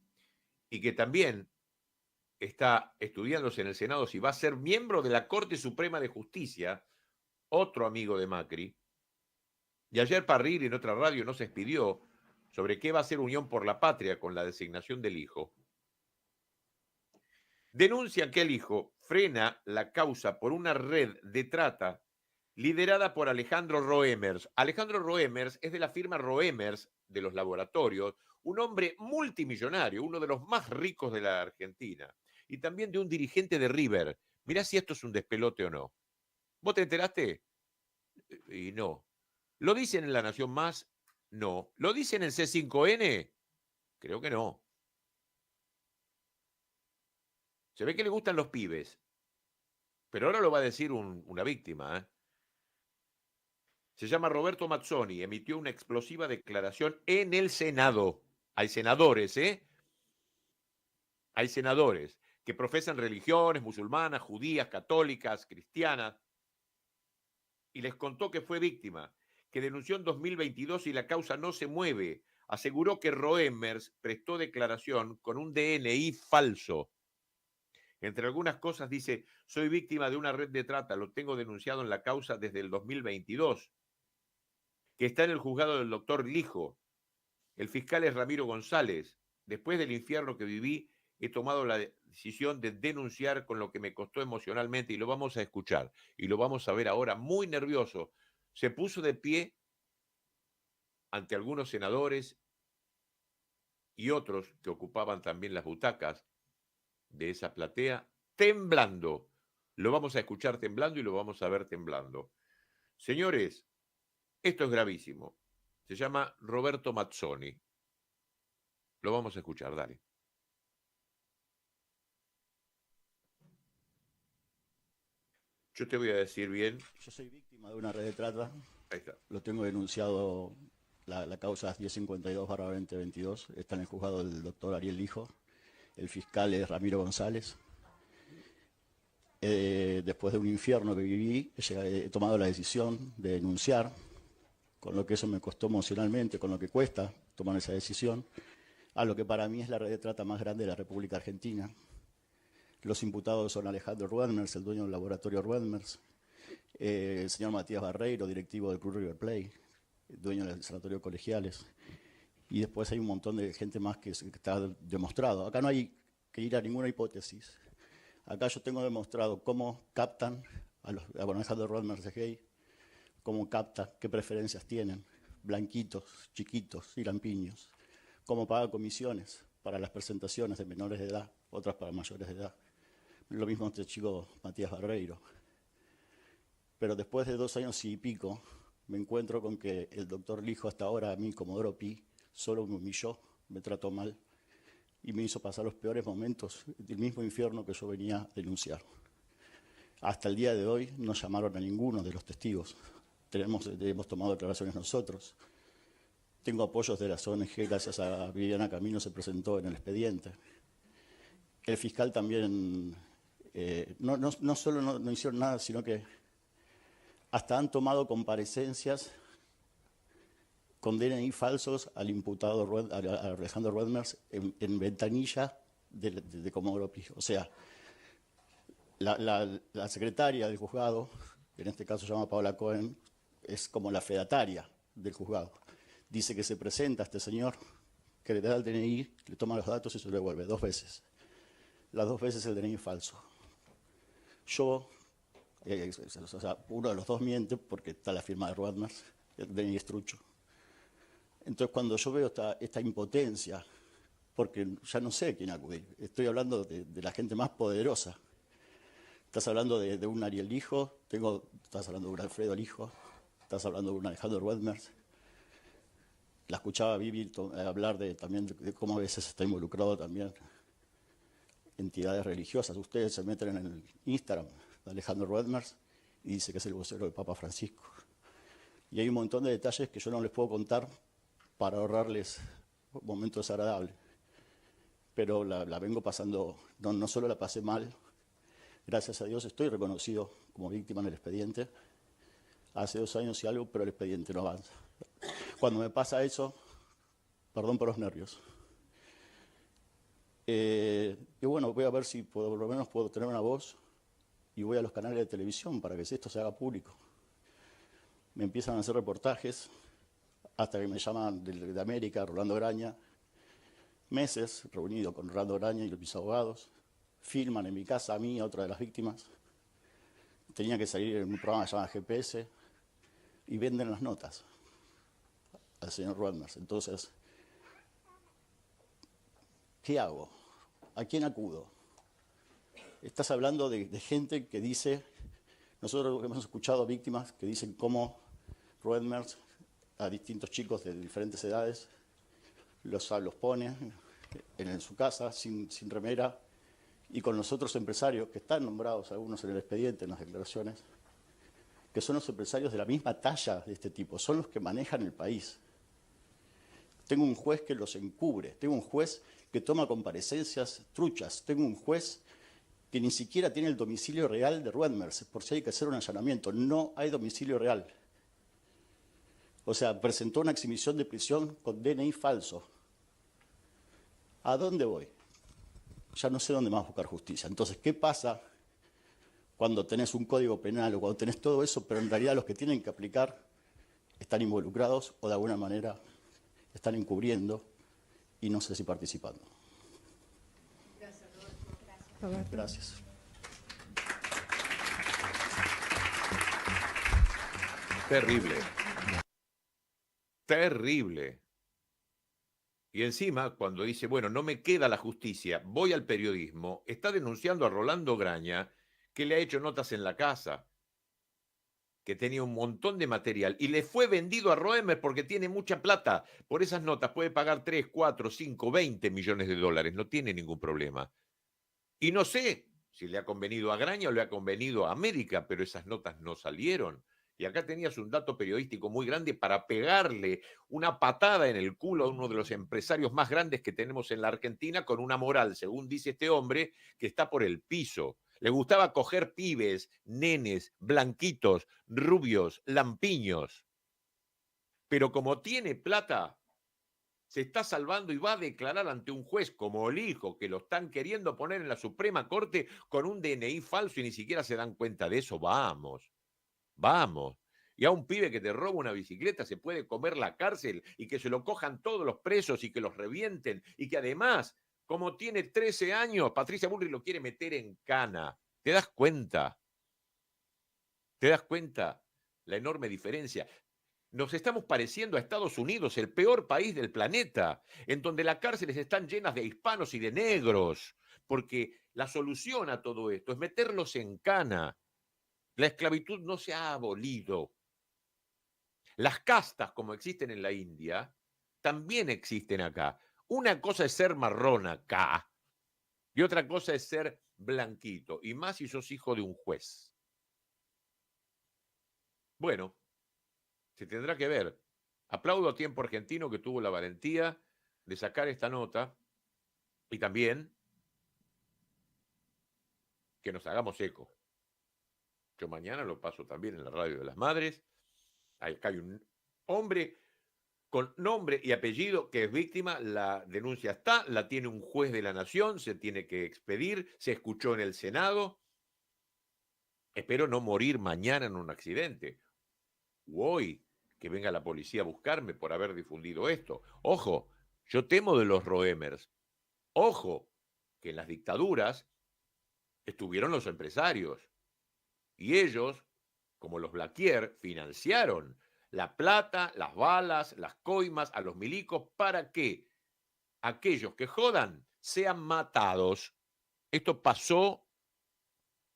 Speaker 2: y que también está estudiándose en el Senado si va a ser miembro de la Corte Suprema de Justicia, otro amigo de Macri. Y ayer Parrilli en otra radio nos expidió sobre qué va a hacer Unión por la Patria con la designación del hijo. Denuncian que el hijo frena la causa por una red de trata liderada por Alejandro Roemers. Alejandro Roemers es de la firma Roemers de los laboratorios, un hombre multimillonario, uno de los más ricos de la Argentina, y también de un dirigente de River. Mirá si esto es un despelote o no. ¿Vos te enteraste? Y no. ¿Lo dicen en La Nación Más? No. ¿Lo dicen en C5N? Creo que no. Se ve que le gustan los pibes. Pero ahora lo va a decir una víctima, ¿eh? Se llama Roberto Mazzoni, emitió una explosiva declaración en el Senado. Hay senadores, ¿eh? Hay senadores que profesan religiones musulmanas, judías, católicas, cristianas. Y les contó que fue víctima, que denunció en 2022 y la causa no se mueve. Aseguró que Roemers prestó declaración con un DNI falso. Entre algunas cosas dice, soy víctima de una red de trata, lo tengo denunciado en la causa desde el 2022, que está en el juzgado del doctor Lijo. El fiscal es Ramiro González. Después del infierno que viví, he tomado la decisión de denunciar con lo que me costó emocionalmente y lo vamos a escuchar y lo vamos a ver ahora muy nervioso. Se puso de pie ante algunos senadores y otros que ocupaban también las butacas de esa platea, temblando. Lo vamos a escuchar temblando y lo vamos a ver temblando. Señores, esto es gravísimo. Se llama Roberto Mazzoni. Lo vamos a escuchar, dale. Yo te voy a decir bien.
Speaker 5: Yo soy víctima de una red de trata.
Speaker 2: Ahí está.
Speaker 5: Lo tengo denunciado, la causa es 1052/2022. Está en el juzgado del doctor Ariel Lijo. El fiscal es Ramiro González. Después de un infierno que viví, he tomado la decisión de denunciar, con lo que eso me costó emocionalmente, con lo que cuesta tomar esa decisión, a lo que para mí es la red de trata más grande de la República Argentina. Los imputados son Alejandro Roemers, el dueño del laboratorio Roemers, el señor Matías Barreiro, directivo del Club River Plate, dueño del sanatorio Colegiales, y después hay un montón de gente más que está demostrado. Acá no hay que ir a ninguna hipótesis. Acá yo tengo demostrado cómo captan a Alejandro Roemers de gay, cómo capta, qué preferencias tienen, blanquitos, chiquitos y lampiños, cómo paga comisiones para las presentaciones de menores de edad, otras para mayores de edad. Lo mismo este chico Matías Barreiro. Pero después de 2 años y pico, me encuentro con que el doctor Lijo hasta ahora a mí, Comodoro Pi, solo me humilló, me trató mal y me hizo pasar los peores momentos del mismo infierno que yo venía a denunciar. Hasta el día de hoy no llamaron a ninguno de los testigos. Hemos tomado declaraciones nosotros. Tengo apoyos de las ONG, gracias a Viviana Camino se presentó en el expediente. El fiscal también, no solo no hicieron nada, sino que hasta han tomado comparecencias con DNI falsos al imputado a Alejandro Roedmers en ventanilla de Comodoro Pi. O sea, la secretaria del juzgado, que en este caso se llama Paola Cohen, es como la fedataria del juzgado. Dice que se presenta a este señor, que le da el DNI, le toma los datos y se lo devuelve 2 veces. Las 2 veces el DNI es falso. Yo, o sea, uno de los dos miente porque está la firma de Roedmers, el DNI es trucho. Entonces, cuando yo veo esta impotencia, porque ya no sé a quién acudir, estoy hablando de la gente más poderosa. Estás hablando de un Ariel Lijo, estás hablando de un Alfredo Lijo, estás hablando de un Alejandro Roedmers. La escuchaba a Vivi hablar también de cómo a veces está involucrado también entidades religiosas. Ustedes se meten en el Instagram de Alejandro Roedmers y dice que es el vocero del Papa Francisco. Y hay un montón de detalles que yo no les puedo contar para ahorrarles momentos agradables. Pero la vengo pasando, no solo la pasé mal, gracias a Dios estoy reconocido como víctima en el expediente. Hace 2 años y algo, pero el expediente no avanza. Cuando me pasa eso, perdón por los nervios. Y bueno, voy a ver si por lo menos puedo tener una voz y voy a los canales de televisión para que esto se haga público. Me empiezan a hacer reportajes hasta que me llaman de América, Rolando Graña. Meses reunido con Rolando Graña y mis abogados. Filman en mi casa a mí, a otra de las víctimas. Tenía que salir en un programa que se llama GPS y venden las notas al señor Roedmers. Entonces, ¿qué hago? ¿A quién acudo? Estás hablando de gente que dice, nosotros hemos escuchado víctimas que dicen cómo Roedmers a distintos chicos de diferentes edades los pone en su casa sin remera y con los otros empresarios que están nombrados, algunos en el expediente, en las declaraciones, que son los empresarios de la misma talla de este tipo, son los que manejan el país. Tengo un juez que los encubre, tengo un juez que toma comparecencias truchas, tengo un juez que ni siquiera tiene el domicilio real de Roedmers, por si hay que hacer un allanamiento, no hay domicilio real. O sea, presentó una exhibición de prisión con DNI falso. ¿A dónde voy? Ya no sé dónde más buscar justicia. Entonces, ¿qué pasa cuando tenés un código penal o cuando tenés todo eso, pero en realidad los que tienen que aplicar están involucrados o de alguna manera están encubriendo y no sé si participando?
Speaker 20: Gracias, Roberto.
Speaker 5: Gracias.
Speaker 2: Terrible. Terrible. Y encima, cuando dice, bueno, no me queda la justicia, voy al periodismo, está denunciando a Rolando Graña, que le ha hecho notas en la casa, que tenía un montón de material, y le fue vendido a Roedmers porque tiene mucha plata. Por esas notas puede pagar 3, 4, 5, 20 millones de dólares, no tiene ningún problema. Y no sé si le ha convenido a Graña o le ha convenido a América, pero esas notas no salieron. Y acá tenías un dato periodístico muy grande para pegarle una patada en el culo a uno de los empresarios más grandes que tenemos en la Argentina, con una moral, según dice este hombre, que está por el piso. Le gustaba coger pibes, nenes, blanquitos, rubios, lampiños. Pero como tiene plata, se está salvando y va a declarar ante un juez como el hijo, que lo están queriendo poner en la Suprema Corte con un DNI falso y ni siquiera se dan cuenta de eso. Vamos. Vamos. Y a un pibe que te roba una bicicleta se puede comer la cárcel y que se lo cojan todos los presos y que los revienten y que además, como tiene 13 años, Patricia Bullrich lo quiere meter en cana. ¿Te das cuenta? ¿Te das cuenta la enorme diferencia? Nos estamos pareciendo a Estados Unidos, el peor país del planeta, en donde las cárceles están llenas de hispanos y de negros, porque la solución a todo esto es meterlos en cana. La esclavitud no se ha abolido. Las castas, como existen en la India, también existen acá. Una cosa es ser marrón acá y otra cosa es ser blanquito, y más si sos hijo de un juez. Bueno, se tendrá que ver. Aplaudo a Tiempo Argentino que tuvo la valentía de sacar esta nota y también que nos hagamos eco. Yo mañana lo paso también en la Radio de las Madres. Acá hay un hombre con nombre y apellido que es víctima, la denuncia está, la tiene un juez de la Nación, se tiene que expedir, se escuchó en el Senado. Espero no morir mañana en un accidente. O hoy, que venga la policía a buscarme por haber difundido esto. Ojo, yo temo de los Roemers. Ojo, que en las dictaduras estuvieron los empresarios. Y ellos, como los Blaquier, financiaron la plata, las balas, las coimas a los milicos para que aquellos que jodan sean matados. Esto pasó,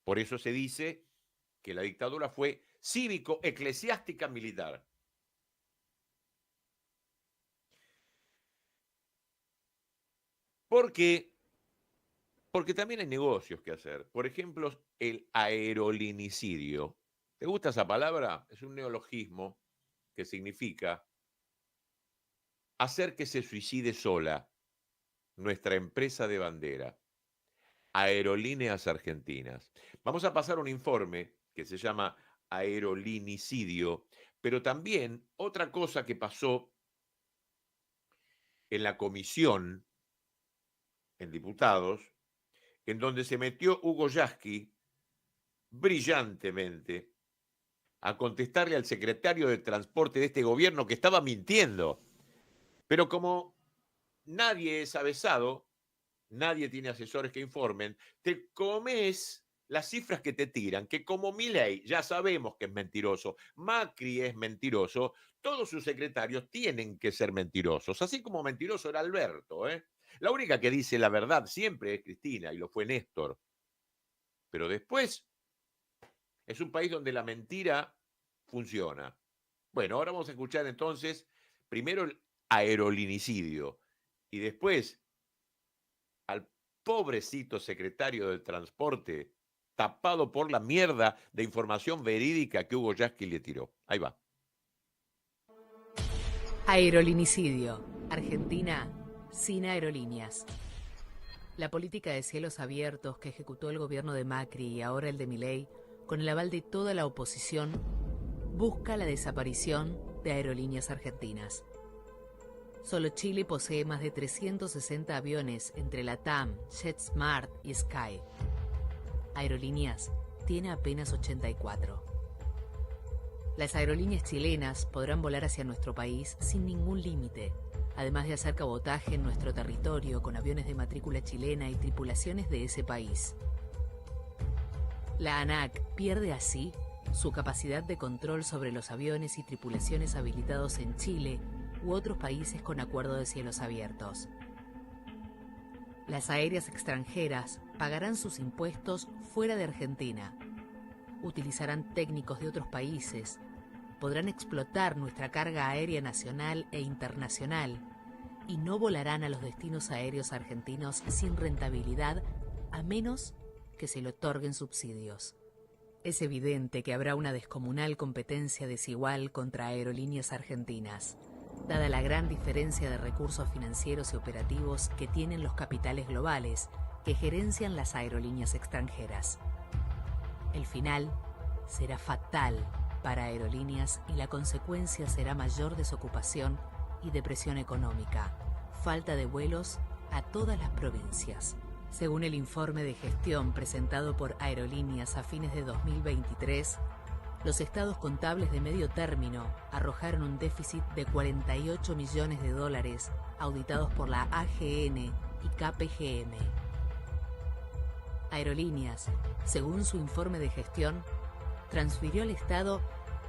Speaker 2: por eso se dice que la dictadura fue cívico-eclesiástica militar. ¿Por qué? Porque también hay negocios que hacer. Por ejemplo, el aerolinicidio. ¿Te gusta esa palabra? Es un neologismo que significa hacer que se suicide sola nuestra empresa de bandera, Aerolíneas Argentinas. Vamos a pasar un informe que se llama aerolinicidio, pero también otra cosa que pasó en la comisión en diputados, en donde se metió Hugo Yasky brillantemente a contestarle al secretario de Transporte de este gobierno que estaba mintiendo. Pero como nadie es avesado, nadie tiene asesores que informen, te comes las cifras que te tiran, que como Milei ya sabemos que es mentiroso, Macri es mentiroso, todos sus secretarios tienen que ser mentirosos, así como mentiroso era Alberto, ¿eh? La única que dice la verdad siempre es Cristina, y lo fue Néstor. Pero después es un país donde la mentira funciona. Bueno, ahora vamos a escuchar entonces primero el aerolinicidio y después al pobrecito secretario del Transporte tapado por la mierda de información verídica que Hugo Yasky le tiró. Ahí va.
Speaker 6: Aerolinicidio. Argentina sin aerolíneas. La política de cielos abiertos que ejecutó el gobierno de Macri y ahora el de Milei, con el aval de toda la oposición, busca la desaparición de Aerolíneas Argentinas. Solo Chile posee más de 360 aviones entre LATAM, JetSmart y Sky. Aerolíneas tiene apenas 84. Las aerolíneas chilenas podrán volar hacia nuestro país sin ningún límite, además de hacer cabotaje en nuestro territorio con aviones de matrícula chilena y tripulaciones de ese país. La ANAC pierde así su capacidad de control sobre los aviones y tripulaciones habilitados en Chile u otros países con acuerdo de cielos abiertos. Las aéreas extranjeras pagarán sus impuestos fuera de Argentina, utilizarán técnicos de otros países, podrán explotar nuestra carga aérea nacional e internacional y no volarán a los destinos aéreos argentinos sin rentabilidad a menos que se le otorguen subsidios. Es evidente que habrá una descomunal competencia desigual contra Aerolíneas Argentinas, dada la gran diferencia de recursos financieros y operativos que tienen los capitales globales que gerencian las aerolíneas extranjeras. El final será fatal para Aerolíneas y la consecuencia será mayor desocupación y depresión económica, falta de vuelos a todas las provincias. Según el informe de gestión presentado por Aerolíneas a fines de 2023, los estados contables de medio término arrojaron un déficit de $48 millones auditados por la AGN y KPGM. Aerolíneas, según su informe de gestión, transfirió al Estado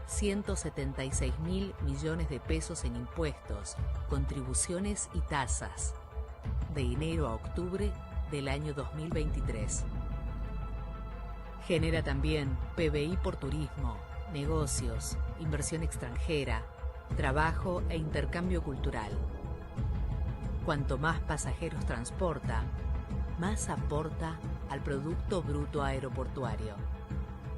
Speaker 6: 176.000 millones de pesos en impuestos, contribuciones y tasas, de enero a octubre del año 2023. Genera también PBI por turismo, negocios, inversión extranjera, trabajo e intercambio cultural. Cuanto más pasajeros transporta, más aporta al Producto Bruto Aeroportuario.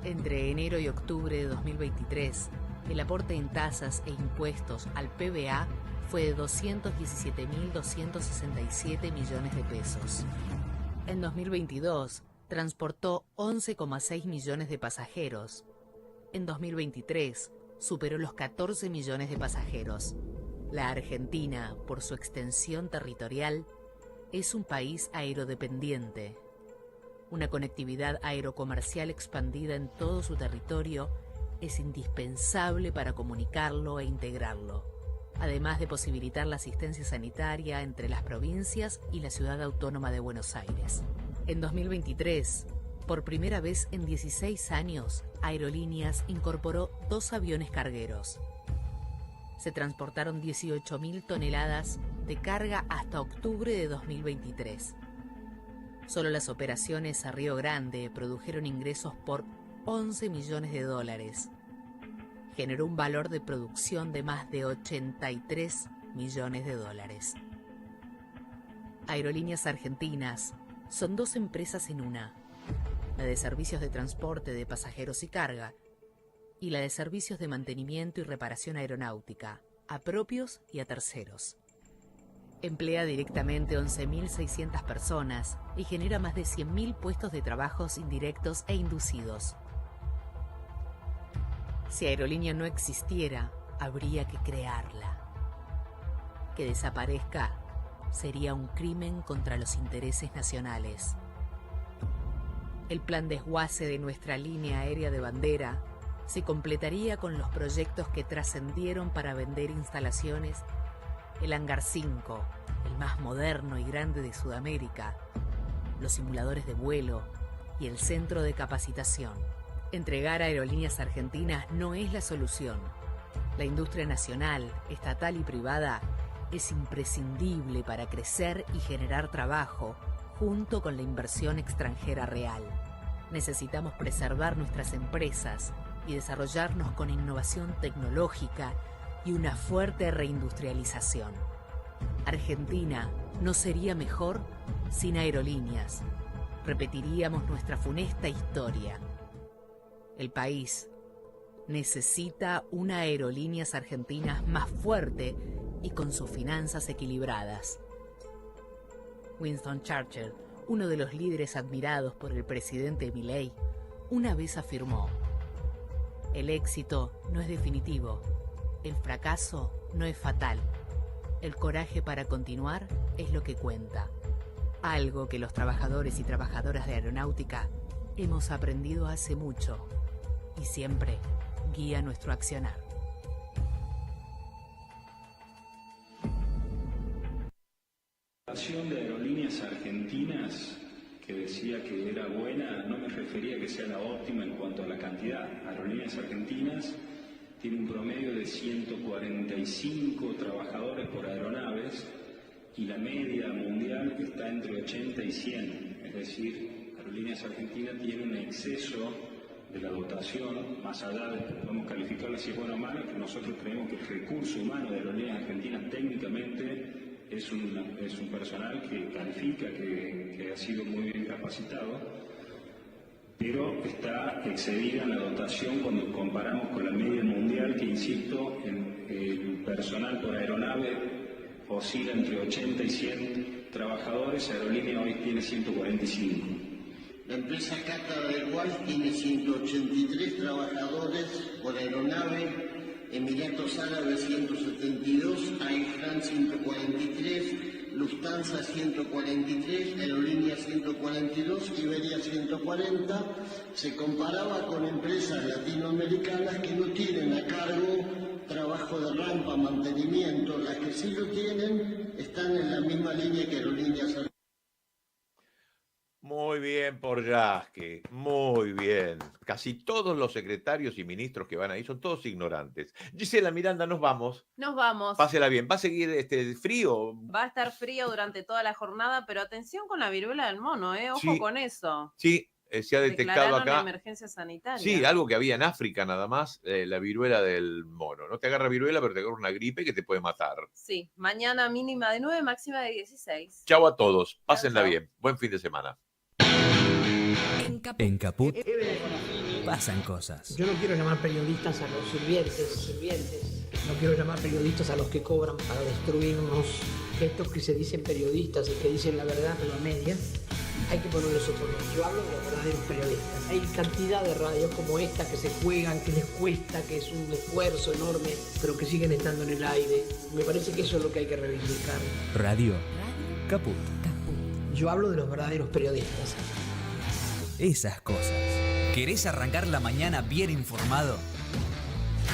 Speaker 6: Entre enero y octubre de 2023, el aporte en tasas e impuestos al PBA fue de 217.267 millones de pesos. En 2022, transportó 11,6 millones de pasajeros. En 2023, superó los 14 millones de pasajeros. La Argentina, por su extensión territorial, es un país aerodependiente. Una conectividad aerocomercial expandida en todo su territorio es indispensable para comunicarlo e integrarlo, además de posibilitar la asistencia sanitaria entre las provincias y la Ciudad Autónoma de Buenos Aires. En 2023, por primera vez en 16 años, Aerolíneas incorporó 2 aviones cargueros. Se transportaron 18.000 toneladas de carga hasta octubre de 2023. Solo las operaciones a Río Grande produjeron ingresos por 11 millones de dólares. Generó un valor de producción de más de 83 millones de dólares. Aerolíneas Argentinas son 2 empresas en una: la de servicios de transporte de pasajeros y carga, y la de servicios de mantenimiento y reparación aeronáutica, a propios y a terceros. Emplea directamente 11.600 personas y genera más de 100.000 puestos de trabajos indirectos e inducidos. Si Aerolínea no existiera, habría que crearla. Que desaparezca sería un crimen contra los intereses nacionales. El plan desguace de nuestra línea aérea de bandera se completaría con los proyectos que trascendieron para vender instalaciones: el Hangar 5, el más moderno y grande de Sudamérica, los simuladores de vuelo y el centro de capacitación. Entregar a Aerolíneas Argentinas no es la solución. La industria nacional, estatal y privada es imprescindible para crecer y generar trabajo, junto con la inversión extranjera real. Necesitamos preservar nuestras empresas y desarrollarnos con innovación tecnológica y una fuerte reindustrialización. Argentina no sería mejor sin Aerolíneas. Repetiríamos nuestra funesta historia. El país necesita una Aerolíneas Argentinas más fuerte y con sus finanzas equilibradas. Winston Churchill, uno de los líderes admirados por el presidente Milei, una vez afirmó: el éxito no es definitivo, el fracaso no es fatal, el coraje para continuar es lo que cuenta. Algo que los trabajadores y trabajadoras de aeronáutica hemos aprendido hace mucho y siempre guía nuestro accionar.
Speaker 7: La relación de Aerolíneas Argentinas, que decía que era buena, no me refería a que sea la óptima en cuanto a la cantidad. Aerolíneas Argentinas tiene un promedio de 145 trabajadores por aeronaves y la media mundial está entre 80 y 100. Es decir, Aerolíneas Argentinas tiene un exceso de la dotación, más allá de que podemos calificarla si es buena o mala, que nosotros creemos que el recurso humano de Aerolíneas Argentinas técnicamente es un personal que califica, que ha sido muy bien capacitado, pero está excedida en la dotación cuando comparamos con la media mundial, que, insisto, el personal por aeronave oscila entre 80 y 100 trabajadores. Aerolínea hoy tiene 145.
Speaker 8: La empresa Qatar Airways tiene 183 trabajadores por aeronave, Emiratos Árabes 172, Air France 143, Lufthansa 143, Aerolíneas 142, Iberia 140. Se comparaba con empresas latinoamericanas que no tienen a cargo trabajo de rampa, mantenimiento. Las que sí lo tienen están en la misma línea que Aerolíneas Argentinas.
Speaker 2: Muy bien por Yasque, muy bien. Casi todos los secretarios y ministros que van ahí son todos ignorantes. Gisela Miranda, nos vamos.
Speaker 4: Nos vamos.
Speaker 2: Pásela bien. ¿Va a seguir frío?
Speaker 4: Va a estar frío durante toda la jornada, pero atención con la viruela del mono, Ojo
Speaker 2: Sí.
Speaker 4: con eso.
Speaker 2: Sí, se ha detectado
Speaker 4: Declararon
Speaker 2: acá.
Speaker 4: emergencia sanitaria.
Speaker 2: Sí, algo que había en África nada más, la viruela del mono. No te agarra viruela, pero te agarra una gripe que te puede matar.
Speaker 4: Sí, mañana mínima de 9, máxima de 16.
Speaker 2: Chau a todos. Pásenla
Speaker 4: Chau.
Speaker 2: bien. Buen fin de semana.
Speaker 3: En Caput pasan cosas.
Speaker 23: Yo no quiero llamar periodistas a los sirvientes. No quiero llamar periodistas a los que cobran para destruirnos. Estos que se dicen periodistas y que dicen la verdad pero a medias, hay que ponerles otro nombre. Yo hablo de los verdaderos periodistas. Hay cantidad de radios como esta que se juegan, que les cuesta, que es un esfuerzo enorme, pero que siguen estando en el aire. Me parece que eso es lo que hay que reivindicar.
Speaker 3: Radio Caput.
Speaker 23: Yo hablo de los verdaderos periodistas.
Speaker 3: Esas cosas. ¿Querés arrancar la mañana bien informado?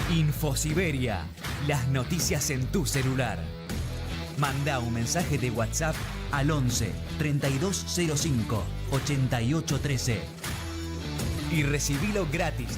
Speaker 3: Infosiberia. Las noticias en tu celular. Manda un mensaje de WhatsApp al 11 3205 8813 y recibilo gratis